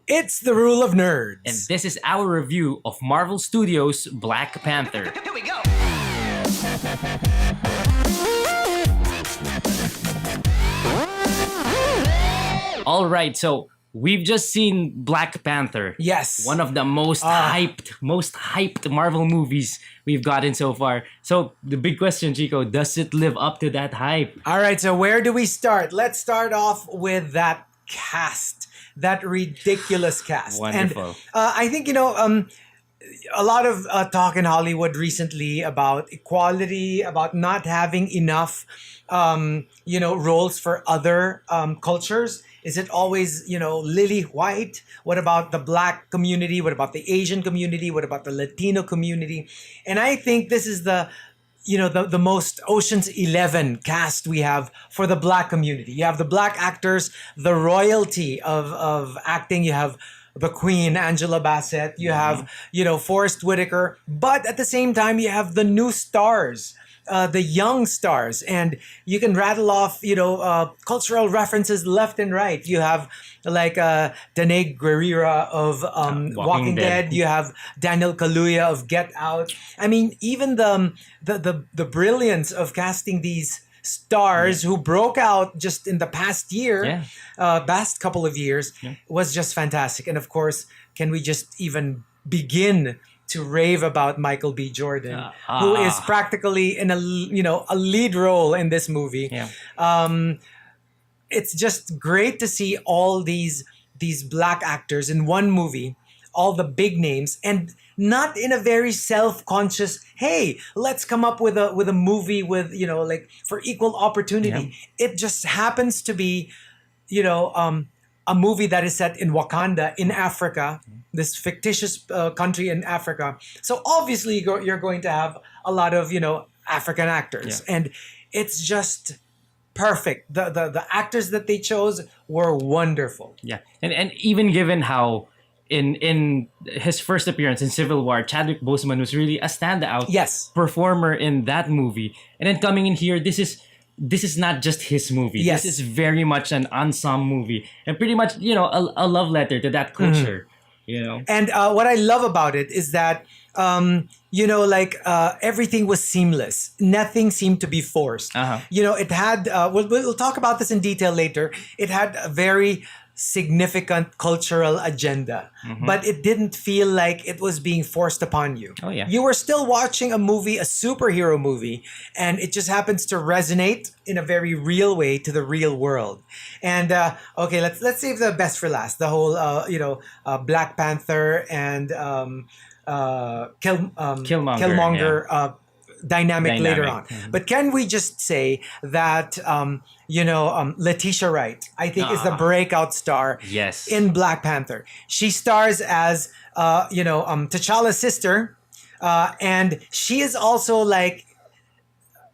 It's the rule of And nerds. this is our review of Marvel Studios' Black Panther. Here we go. All right, so we've just seen Black Panther. Yes. One of the most hyped Marvel movies we've gotten so far. So the big question, Chico, does it live up to that hype? All right, so where do we start? Let's start off with that cast, that ridiculous cast. Wonderful. And I think, a lot of talk in Hollywood recently about equality, about not having enough, roles for other cultures. Is it always, lily white? What about the Black community? What about the Asian community? What about the Latino community? And I think this is the most Ocean's 11 cast we have for the Black community. You have the Black actors, the royalty of acting. You have the Queen, Angela Bassett. You have, Forrest Whitaker. But at the same time, you have the new stars, the young stars. And you can rattle off, cultural references left and right. You have like Danai Gurira of Walking Dead. You have Daniel Kaluuya of Get Out. I mean, even the brilliance of casting these stars who broke out just in the past year, past couple of years, was just fantastic. And of course, can we just even begin to rave about Michael B. Jordan, who is practically in a lead role in this movie. Yeah. It's just great to see all these Black actors in one movie, all the big names, and not in a very self-conscious, hey, let's come up with a movie with, like for equal opportunity. It just happens to be, a movie that is set in Wakanda, in Africa, this fictitious country in Africa. So obviously you're going to have a lot of, African actors. And it's just perfect. The actors that they chose were wonderful. Yeah. And even given how in his first appearance in Civil War, Chadwick Boseman was really a standout performer in that movie. And then coming in here, this is not just his movie. Yes. This is very much an ensemble movie. And pretty much, a love letter to that culture. And what I love about it is that, everything was seamless. Nothing seemed to be forced. It had, we'll talk about this in detail later. It had a very significant cultural agenda, but it didn't feel like it was being forced upon you. Oh, yeah. You were still watching a movie, a superhero movie, and it just happens to resonate in a very real way to the real world. And okay, let's save the best for last. The whole Black Panther and Killmonger dynamic later on. But can we just say that Letitia Wright, I think, is the breakout star in Black Panther. She stars as T'Challa's sister, and she is also like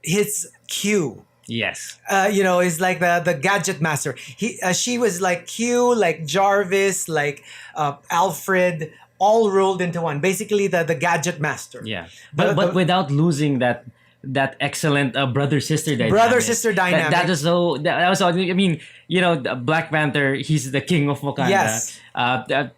his Q. Yes. Is like the gadget master. She was like Q, like Jarvis, like Alfred, all rolled into one. Basically, the gadget master. Yeah, but without losing that excellent brother sister dynamic. That was so. That was. I mean, Black Panther. He's the king of Wakanda. Yes.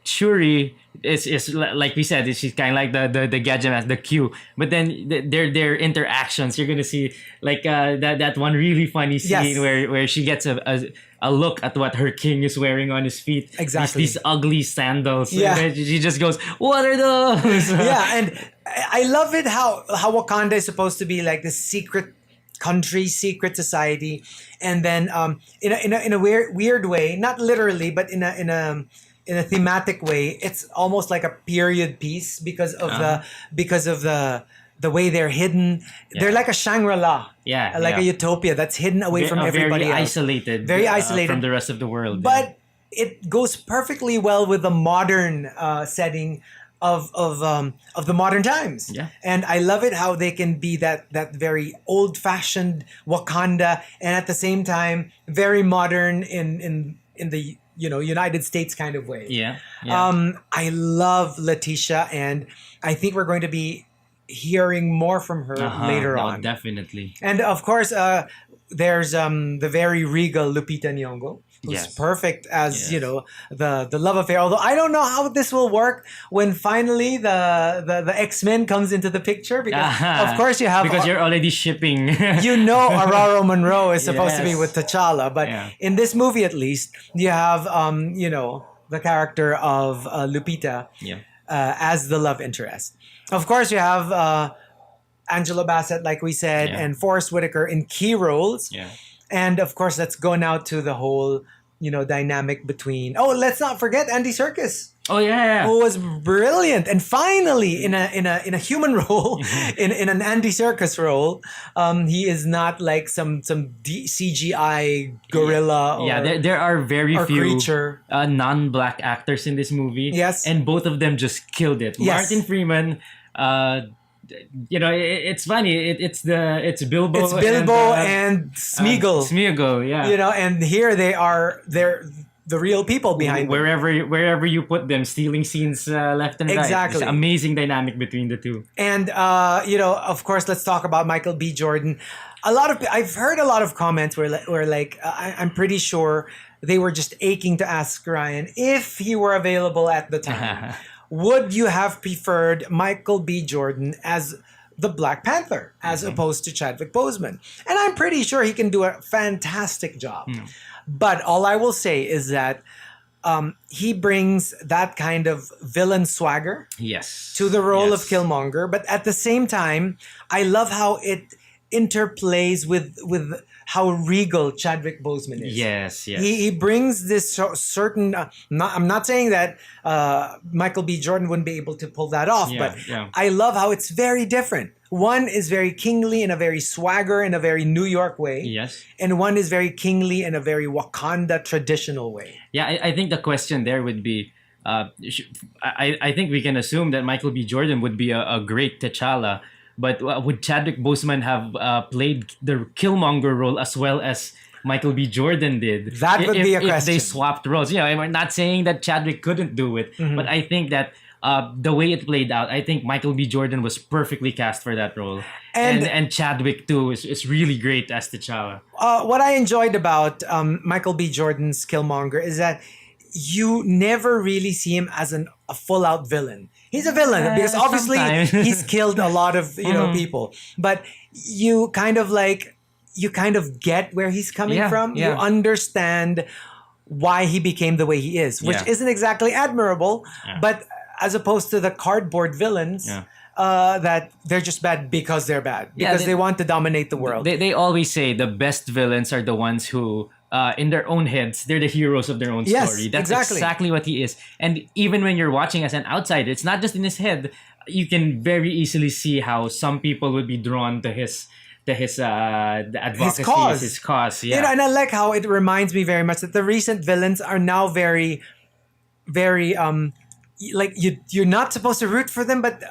Shuri is like we said. She's kind of like the gadget master, the Q. But then their interactions. You're gonna see like that one really funny scene where she gets a look at what her king is wearing on his feet. Exactly. These ugly sandals. Yeah. And she just goes, "What are those?" Yeah, and I love it how Wakanda is supposed to be like this secret country, secret society, and then in a weird way, not literally, but in a thematic way, it's almost like a period piece because of the way they're hidden. They're like a Shangri-La. A utopia that's hidden away from everybody very else. Very isolated from the rest of the world. But it goes perfectly well with the modern setting of the modern times. Yeah. And I love it how they can be that very old-fashioned Wakanda, and at the same time very modern in the United States kind of way. Yeah. I love Letitia, and I think we're going to be hearing more from her later on. Definitely. And of course, there's the very regal Lupita Nyong'o. who's Yes. perfect as Yes. the love affair. Although I don't know how this will work when finally the X-Men comes into the picture, because of course you have because you're already shipping. Aurora Monroe is supposed to be Yes. with T'Challa, but Yeah. in this movie at least you have the character of Lupita Yeah. as the love interest. Of course, you have Angela Bassett, like we said, Yeah. and Forrest Whitaker in key roles. Yeah. And of course, let's go now to the whole, dynamic between. Oh, let's not forget Andy Serkis, Oh yeah. who was brilliant, and finally in a human role, in an Andy Serkis role. He is not like some CGI gorilla or, Yeah, there are very or few creature. non-black actors in this movie. Yes. And both of them just killed it. Yes. Martin Freeman, it's funny. It's Bilbo. It's Bilbo and and Smeagol. Smeagol, yeah. And here they're the real people behind them. Wherever you put them, stealing scenes left and right. Exactly. It's amazing dynamic between the two. And of course, let's talk about Michael B. Jordan. I've heard a lot of comments where like I'm pretty sure they were just aching to ask Ryan if he were available at the time. Would you have preferred Michael B. Jordan as the Black Panther as opposed to Chadwick Boseman? And I'm pretty sure he can do a fantastic job. But all I will say is that he brings that kind of villain swagger Yes. to the role of Yes. Killmonger. But at the same time, I love how it interplays with how regal Chadwick Boseman is. Yes, yes. He brings this certain. I'm not saying that Michael B. Jordan wouldn't be able to pull that off, Yeah, but yeah. I love how it's very different. One is very kingly in a very swagger in a very New York way, Yes. and one is very kingly in a very Wakanda traditional way. Yeah, I think the question there would be, I think we can assume that Michael B. Jordan would be a great T'Challa, but would Chadwick Boseman have played the Killmonger role as well as Michael B. Jordan did? That would be a If they question. swapped roles. I'm not saying that Chadwick couldn't do it, but I think that the way it played out, I think Michael B. Jordan was perfectly cast for that role. And Chadwick too is really great as T'Challa. What I enjoyed about Michael B. Jordan's Killmonger is that you never really see him as a full-out villain. He's a villain because obviously sometimes. he's killed a lot of people, but you kind of get where he's coming from. Yeah. You understand why he became the way he is, which Yeah. isn't exactly admirable, Yeah. but as opposed to the cardboard villains. Yeah. That they're just bad because they're bad, Yeah, because they want to dominate the world. They always say the best villains are the ones who, in their own heads, they're the heroes of their own Yes, story. That's exactly. exactly what he is. And even when you're watching as an outsider, it's not just in his head. You can very easily see how some people would be drawn to his the advocacy, cause. his cause. Yeah. And I like how it reminds me very much that the recent villains are now very, very like you're not supposed to root for them, but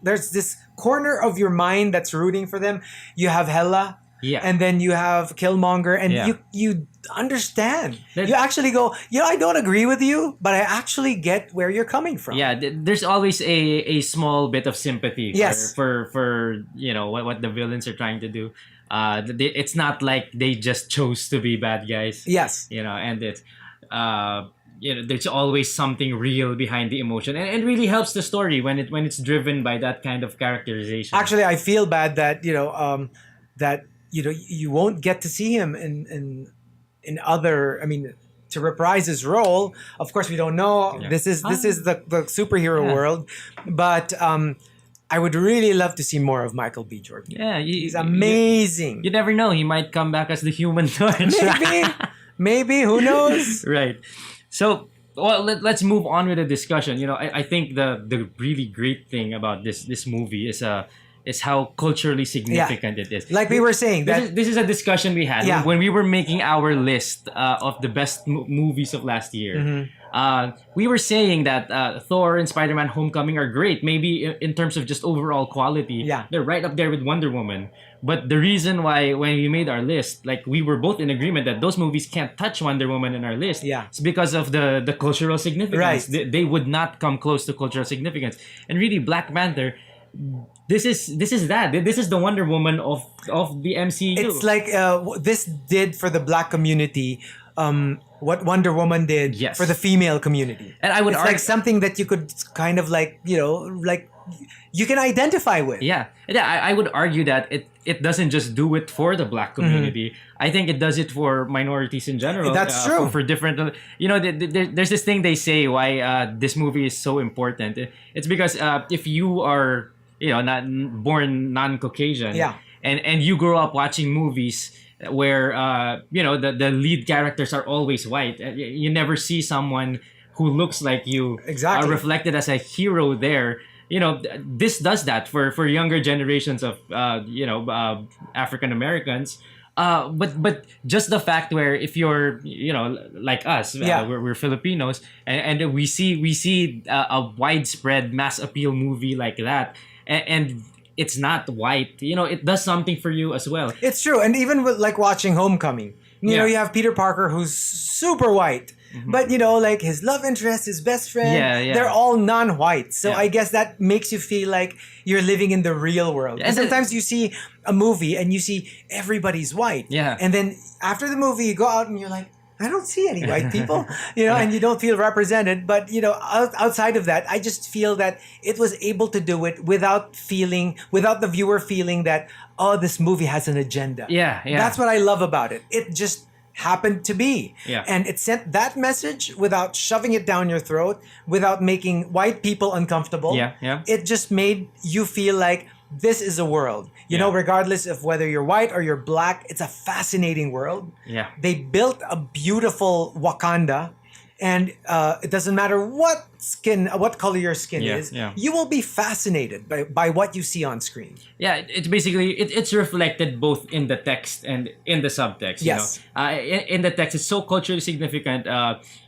there's this corner of your mind that's rooting for them. You have Hela, Yeah. and then you have Killmonger, and Yeah. you understand. That- You actually go, I don't agree with you, but I actually get where you're coming from. Yeah, there's always a small bit of sympathy Yes. for what the villains are trying to do. It's not like they just chose to be bad guys. Yes. And it's there's always something real behind the emotion, and it really helps the story when it's driven by that kind of characterization. Actually, I feel bad that you won't get to see him in other. I mean, to reprise his role. Of course, we don't know. Yeah. This is the superhero Yeah. world, but I would really love to see more of Michael B. Jordan. Yeah, He's amazing. You never know. He might come back as the Human Torch. Maybe. Who knows? Right. So, well, let's move on with the discussion. I think the really great thing about this movie is how culturally significant it is. Like we were saying, This is a discussion we had Yeah. when we were making our list of the best movies of last year. Mm-hmm. We were saying that Thor and Spider-Man: Homecoming are great. Maybe in terms of just overall quality, Yeah. they're right up there with Wonder Woman. But the reason why when we made our list, like we were both in agreement that those movies can't touch Wonder Woman in our list. Yeah. It's because of the cultural significance. Right. They would not come close to cultural significance. And really, Black Panther. This is that. This is the Wonder Woman of the MCU. it's like this did for the Black community what Wonder Woman did Yes. for the female community. And I would It's argue, like something that you could kind of like, like you can identify with. yeah, I would argue that it doesn't just do it for the black community. I think it does it for minorities in general. That's true. For different, there's this thing they say why this movie is so important. It's because if you are, not born non-Caucasian, and you grow up watching movies where the lead characters are always white, you never see someone who looks like you Exactly. reflected as a hero there. This does that for younger generations of African Americans. But just the fact where if you're like us, we're Filipinos, and we see a widespread mass appeal movie like that, and it's not white, it does something for you as well. It's true. And even with like watching Homecoming, you know, Yeah. you have Peter Parker who's super white. But like his love interest, his best friend, Yeah. they're all non-white. So Yeah. I guess that makes you feel like you're living in the real world. Yeah, And and the- sometimes you see a movie and you see everybody's white. Yeah. And then after the movie, you go out and you're like, I don't see any white people, and you don't feel represented. But, outside of that, I just feel that it was able to do it without the viewer feeling that, oh, this movie has an agenda. Yeah. That's what I love about it. It just happened to be. Yeah. And it sent that message without shoving it down your throat, without making white people uncomfortable. Yeah. It just made you feel like this is a world. Regardless of whether you're white or you're black, it's a fascinating world. Yeah. They built a beautiful Wakanda, and it doesn't matter what color your skin is, yeah. you will be fascinated by what you see on screen. Yeah, it's basically it's reflected both in the text and in the subtext. Yes. In the text, it's so culturally significant.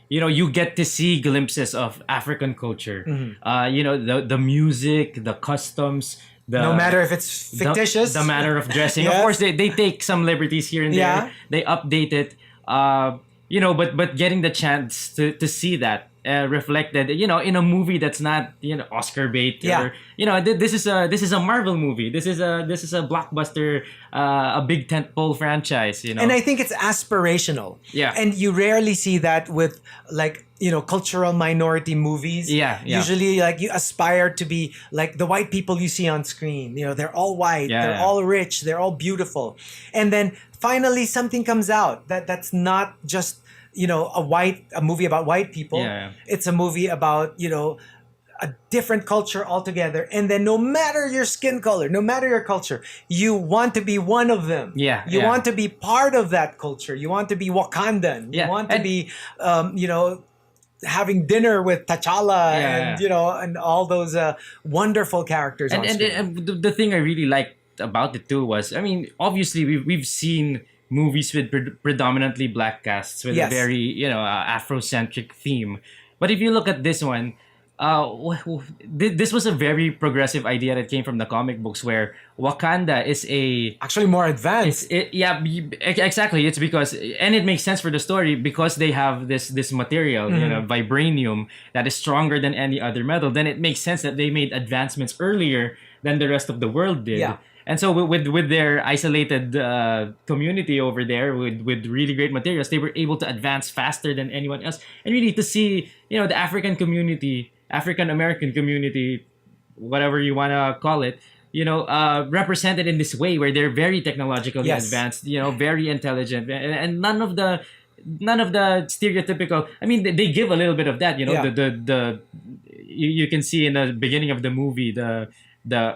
You get to see glimpses of African culture. The music, the customs. No matter if it's fictitious. The manner of dressing. Yes. Of course, they take some liberties here and there. Yeah. They update it. But getting the chance to see that reflected, in a movie that's not, Oscar bait. Yeah. Or, this is a Marvel movie. This is a blockbuster, a big tentpole franchise. And I think it's aspirational. Yeah. And you rarely see that with like, cultural minority movies. Yeah. Usually like you aspire to be like the white people you see on screen. They're all white, they're all rich, they're all beautiful. And then finally something comes out that's not just, a movie about white people. Yeah. It's a movie about, a different culture altogether. And then no matter your skin color, no matter your culture, you want to be one of them. Yeah, You yeah. want to be part of that culture. You want to be Wakandan. Yeah, You want to and- be, having dinner with T'Challa and, and all those wonderful characters on screen. And the thing I really liked about it too was, I mean, obviously we've seen movies with predominantly black casts with Yes. a very Afrocentric theme, but if you look at this one, this was a very progressive idea that came from the comic books, where Wakanda is Actually more advanced. exactly. It's because, and it makes sense for the story, because they have this material, vibranium, that is stronger than any other metal. Then it makes sense that they made advancements earlier than the rest of the world did. Yeah. And so with their isolated community over there with really great materials, they were able to advance faster than anyone else. And really to see, the African community, African American community, whatever you want to call it, represented in this way, where they're very technologically Yes. advanced, very intelligent, and none of the stereotypical. I mean, they give a little bit of that, Yeah. you can see in the beginning of the movie the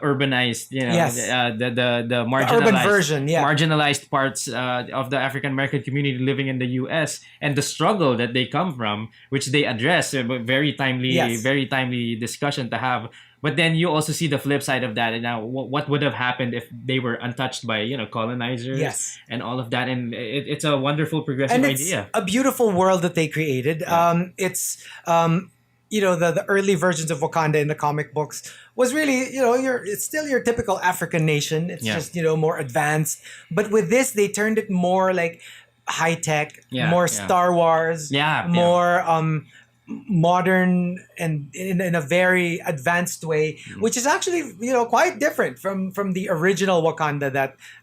urbanized, Yes. the marginalized, urban version, yeah. marginalized parts of the African American community living in the U.S. and the struggle that they come from, which they address. Very timely, Yes. very timely discussion to have. But then you also see the flip side of that. And now, what would have happened if they were untouched by colonizers, Yes. and all of that? And it's a wonderful progressive And it's idea. a beautiful world that they created. It's the early versions of Wakanda in the comic books was really, it's still your typical African nation. It's Yeah. just, more advanced. But with this, they turned it more like high tech, Yeah, more yeah. Star Wars, Yeah, more modern and in a very advanced way, which is actually quite different from the original Wakanda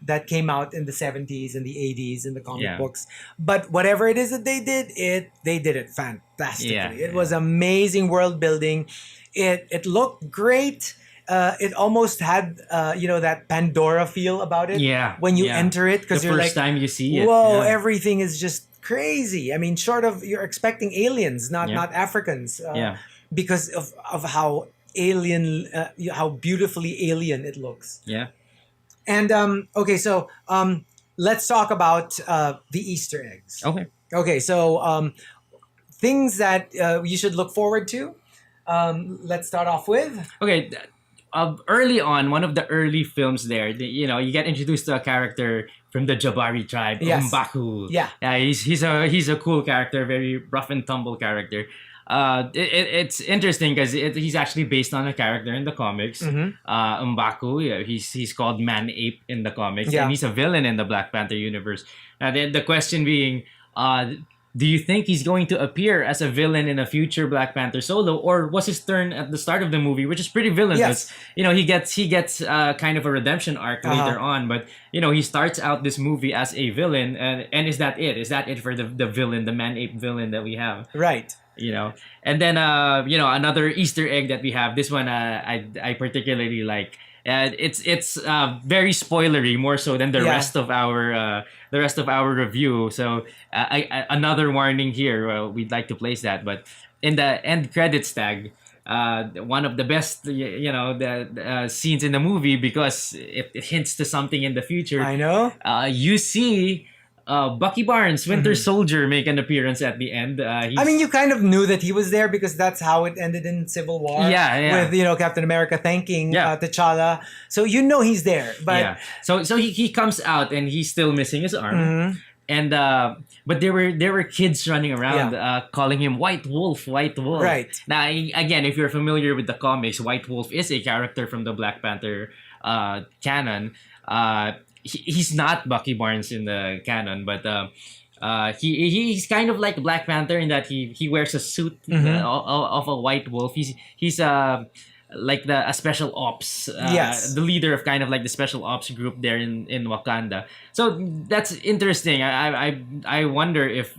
that came out in the 70s and the 80s in the comic Yeah. books. But whatever it is that they did it fantastically. Yeah, It was amazing world building. It looked great. It almost had that Pandora feel about it. Yeah, when you yeah. enter it, The because you're first like, time you see it. whoa, yeah. everything is just crazy. I mean, short of you're expecting aliens, not Yeah. not Africans, Yeah. because of how alien, how beautifully alien it looks. Yeah. And okay, so let's talk about the Easter eggs. Okay. Okay, so things that you should look forward to. Let's start off with. Okay. Early on, one of the early films there, you get introduced to a character from the Jabari tribe, Yes. M'Baku. Yeah. He's a cool character, very rough and tumble character. It's interesting because he's actually based on a character in the comics. Mhm. M'Baku, he's called Man Ape in the comics, Yeah. and he's a villain in the Black Panther universe. Now, the question being, do you think he's going to appear as a villain in a future Black Panther solo, or was his turn at the start of the movie, which is pretty villainous? Yes. He gets kind of a redemption arc later on, but he starts out this movie as a villain, and is that it? Is that it for the villain, the Man Ape villain that we have? Right. And then another Easter egg that we have. This one I particularly like. It's very spoilery, more so than the Yeah. rest of our review. So another warning here. We'd like to place that, but in the end credits tag, one of the best the scenes in the movie, because it hints to something in the future. I know. You see Bucky Barnes, Winter Soldier, make an appearance at the end. I mean, you kind of knew that he was there because that's how it ended in Civil War. Yeah. With Captain America thanking Yeah. T'Challa, so he's there. But yeah. So he comes out and he's still missing his arm. Mhm. And but there were kids running around calling him White Wolf, White Wolf. Right. Now again, if you're familiar with the comics, White Wolf is a character from the Black Panther canon. He's not Bucky Barnes in the canon, but he's kind of like Black Panther in that he wears a suit of a White Wolf. He's like a special ops, Yes. the leader of kind of like the special ops group there in Wakanda. So that's interesting. I wonder if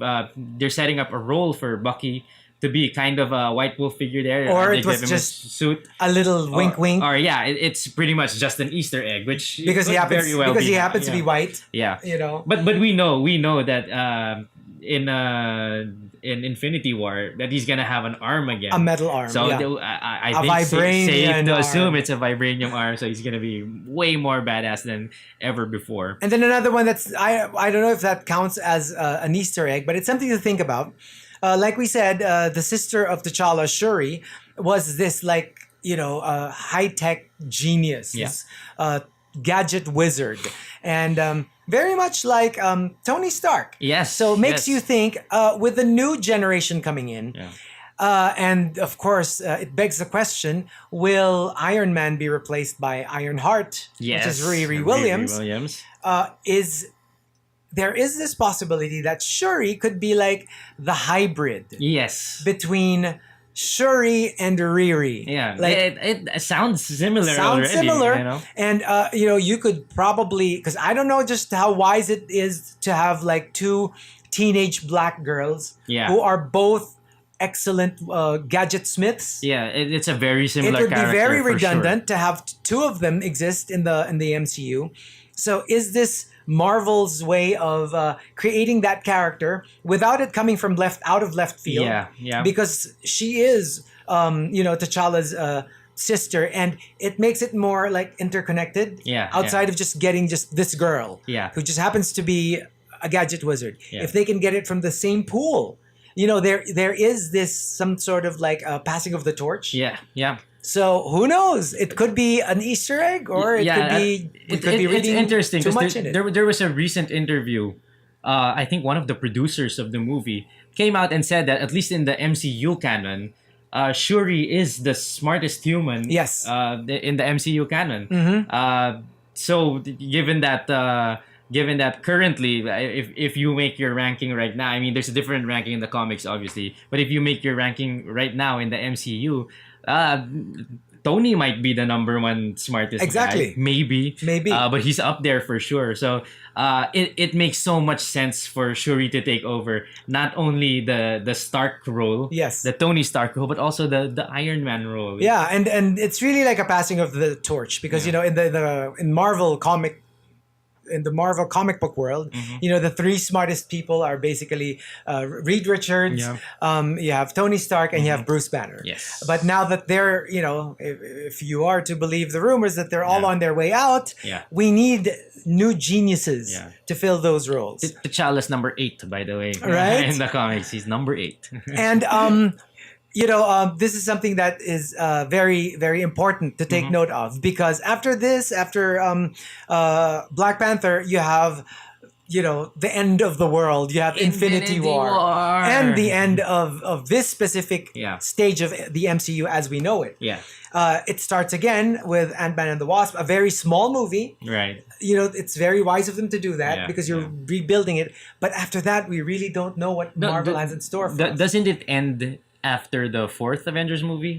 they're setting up a role for Bucky to be kind of a White Wolf figure there, Or They it was give him a just suit. a little wink, wink, Or yeah, it's pretty much just an Easter egg, which because he could happens very well because be he that, happens to yeah. be white. Yeah, But but we know that in Infinity War that he's gonna have an arm again, a metal arm. So yeah. I A think vibranium safe to assume arm. it's a vibranium arm, so he's gonna be way more badass than ever before. And then another one that's I don't know if that counts as an Easter egg, but it's something to think about. Like we said, the sister of T'Challa, Shuri, was this high tech genius, Yeah. this, gadget wizard, and very much like Tony Stark. Yes. So it makes yes. you think with the new generation coming in. Yeah. And of course, it begs the question: will Iron Man be replaced by Ironheart, Yes. which is Riri Riri Williams? Williams. There is this possibility that Shuri could be like the hybrid Yes. between Shuri and Riri. Yeah. Like, it sounds similar sounds already. similar. You know? And you could probably, because I don't know just how wise it is to have like two teenage black girls Yeah. who are both excellent gadget smiths. Yeah, it's a very similar It would be character very for redundant to have two of them exist in the MCU. So is this Marvel's way of creating that character without it coming from out of left field? Yeah. Because she is T'Challa's sister, and it makes it more like interconnected. Yeah, Outside of just getting just this girl. Yeah. Who just happens to be a gadget wizard. Yeah. If they can get it from the same pool, there is this some sort of like passing of the torch. Yeah. So who knows? It could be an Easter egg, or it could be it's reading interesting too much because in it. there was a recent interview. I think one of the producers of the movie came out and said that at least in the MCU canon, Shuri is the smartest human. Yes. In the MCU canon. Mhm. So given that given that currently, if you make your ranking right now, I mean, there's a different ranking in the comics, obviously, but if you make your ranking right now in the MCU, uh, Tony might be the number one smartest Exactly. guy, maybe, Maybe. but he's up there for sure. So it makes so much sense for Shuri to take over not only the Stark role, Yes. the Tony Stark role, but also the Iron Man role. Yeah, and it's really like a passing of the torch because Yeah. in Marvel comic book world, the three smartest people are basically Reed Richards, Yeah. you have Tony Stark, and you have Bruce Banner. Yes. But now that they're, if you are to believe the rumors that they're all Yeah. on their way out, Yeah. we need new geniuses Yeah. to fill those roles. T'Challa's number 8, by the way. Right? In the comics, he's number 8. And this is something that is very, very important to take note of because after Black Panther, you have, the end of the world. You have Infinity War. And the end of this specific Yeah. stage of the MCU as we know it. Yeah. It starts again with Ant-Man and the Wasp, a very small movie. Right. It's very wise of them to do that Yeah, because you're yeah. rebuilding it. But after that, we really don't know what Marvel has in store for us. Doesn't it end after the 4th Avengers movie?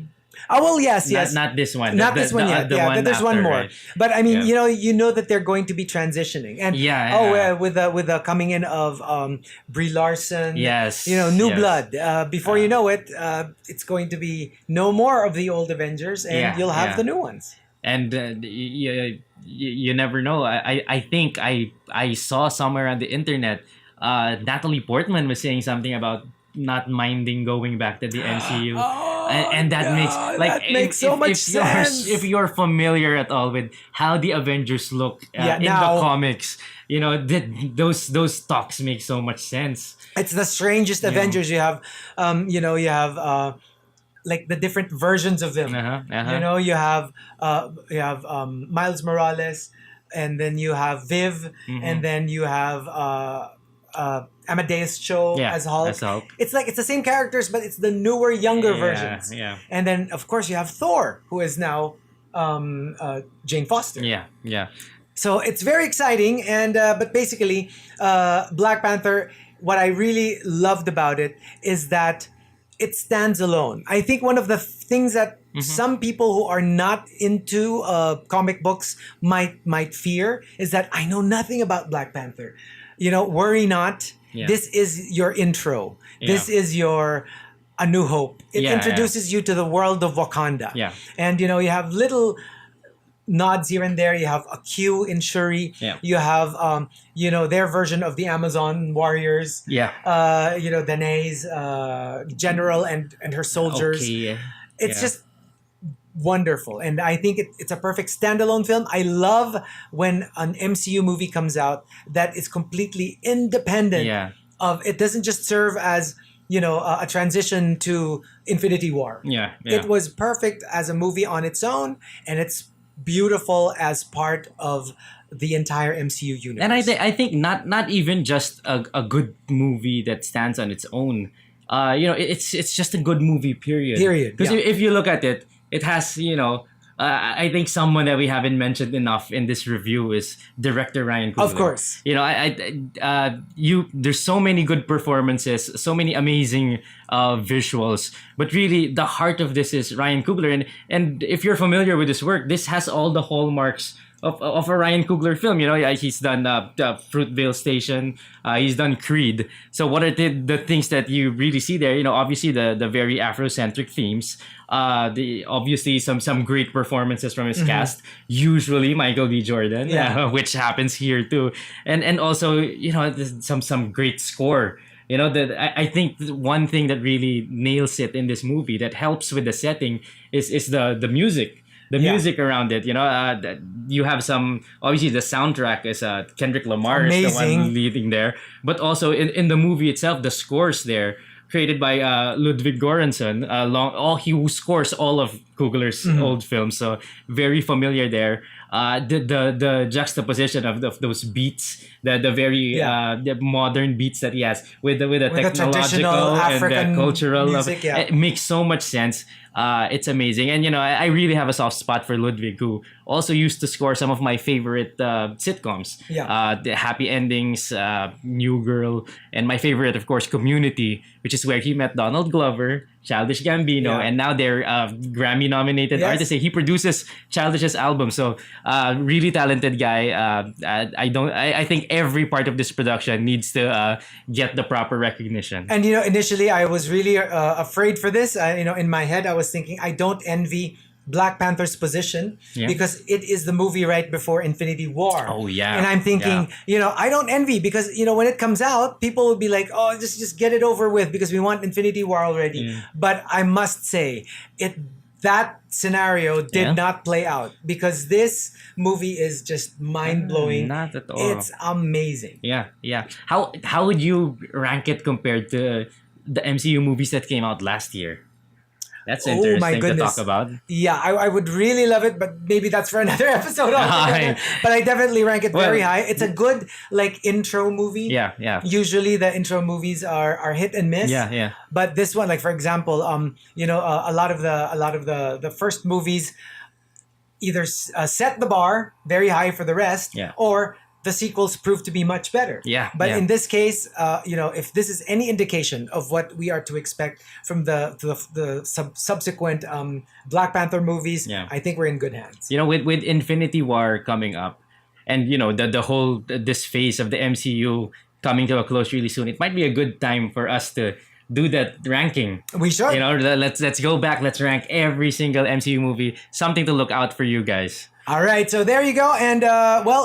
Oh well, yes. Not this one. Not this one yet. The Yeah, one there's one after, more. right? But I mean, Yeah. you know that they're going to be transitioning, and Yeah. with the coming in of Brie Larson. Yes. New yes. blood. Before you know it, it's going to be no more of the old Avengers, and Yeah, you'll have yeah. the new ones. And you never know. I think I saw somewhere on the internet, Natalie Portman was saying something about not minding going back to the MCU. And that makes so much sense. If you're familiar at all with how the Avengers look in now- the comics, those talks make so much sense. It's the strangest Avengers. You have, like the different versions of them. You have Miles Morales, and then you have Viv, and then you have Amadeus Cho as Hulk. as Hulk. It's the same characters, but it's the newer, younger versions. Yeah. And then of course you have Thor, who is now Jane Foster. Yeah. So it's very exciting, and but basically, Black Panther. What I really loved about it is that it stands alone. I think one of the things that some people who are not into comic books might fear is that I know nothing about Black Panther. Worry not. Yeah. This is your intro. This is your A New Hope. It introduces you to the world of Wakanda. Yeah. And you have little nods here and there. You have a Q in Shuri. Yeah. You have their version of the Amazon warriors. Yeah. Danae's general and her soldiers. Okay. It's just wonderful, and I think it's a perfect standalone film. I love when an MCU movie comes out that is completely independent of it. Doesn't just serve as a transition to Infinity War. Yeah. It was perfect as a movie on its own, and it's beautiful as part of the entire MCU universe. And I think not even just a good movie that stands on its own. It's just a good movie. Period. Because if you look at it, it has I think someone that we haven't mentioned enough in this review is director Ryan Coogler. Of course. There's so many good performances, so many amazing visuals, but really the heart of this is Ryan Coogler. And if you're familiar with his work, this has all the hallmarks of a Ryan Coogler film. He's done Fruitvale Station. He's done Creed. So what are the things that you really see there? Obviously the very Afrocentric themes. Obviously some great performances from his cast. Usually Michael B. Jordan, which happens here too. And also some great score. I think one thing that really nails it in this movie that helps with the setting is the music. The music around it, you have obviously the soundtrack is Kendrick Lamar is the one leading there, but also in the movie itself, the scores there created by Ludwig Göransson, who scores all of Coogler's old films, so very familiar there. The juxtaposition of those beats, the very the modern beats that he has with the With the traditional technological and African the cultural music, yeah. it makes so much sense. It's amazing, and I really have a soft spot for Ludwig, who also used to score some of my favorite sitcoms. Yeah. The Happy Endings, New Girl, and my favorite, of course, Community, which is where he met Donald Glover, Childish Gambino, Yeah. and now they're Grammy-nominated Yes. artists. He produces Childish's album, so really talented guy. I think every part of this production needs to get the proper recognition. And initially I was really afraid for this. In my head I was thinking I don't envy Black Panther's position Yeah. because it is the movie right before Infinity War. Oh, yeah. And I'm thinking, I don't envy because when it comes out, people will be like, "Oh, just get it over with because we want Infinity War already." But I must say, that scenario did Yeah. not play out because this movie is just mind-blowing. Not at all. It's amazing. Yeah. How would you rank it compared to the MCU movies that came out last year? That's Oh, interesting my to goodness. talk about. Yeah, I would really love it, but maybe that's for another episode altogether. Right. But I definitely rank it very Well- high. It's a good intro movie. Yeah. Usually the intro movies are hit and miss. Yeah. But this one, like for example, a lot of the first movies either set the bar very high for the rest, Yeah. or the sequels prove to be much better. Yeah, But yeah. in this case, if this is any indication of what we are to expect from the subsequent Black Panther movies, Yeah. I think we're in good hands. With Infinity War coming up, and the whole this phase of the MCU coming to a close really soon, it might be a good time for us to do that ranking. We should. Let's go back. Let's rank every single MCU movie. Something to look out for you guys. All right, so there you go. And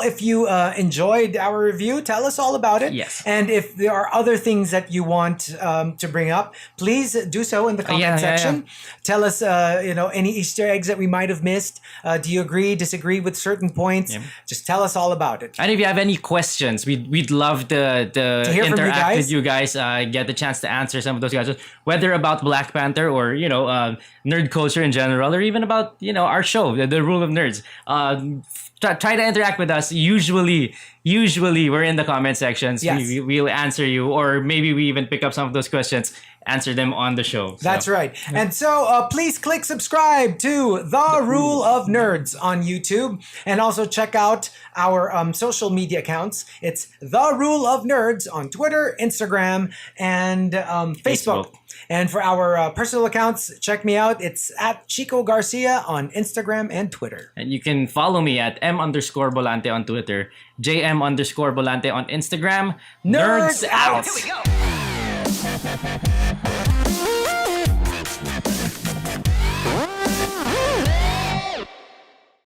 if you enjoyed our review, tell us all about it. Yes. And if there are other things that you want to bring up, please do so in the comment section. Tell us, any Easter eggs that we might have missed. Do you agree, disagree with certain points? Yeah. Just tell us all about it. And if you have any questions, we'd love to hear from you interact guys. with you guys. Get the chance to answer some of those questions, whether about Black Panther or nerd culture in general, or even about our show, the Rule of Nerds. Try to interact with us. Usually we're in the comment sections. Yes. We'll answer you, or maybe we even pick up some of those questions, answer them on the show. So, That's right. And so please click subscribe to The Rule of Nerds on YouTube. And also check out our social media accounts. It's The Rule of Nerds on Twitter, Instagram, and Facebook. And for our personal accounts, check me out. It's at Chico Garcia on Instagram and Twitter. And you can follow me at M_Volante on Twitter, JM_Volante on Instagram. Nerds out! Here we go.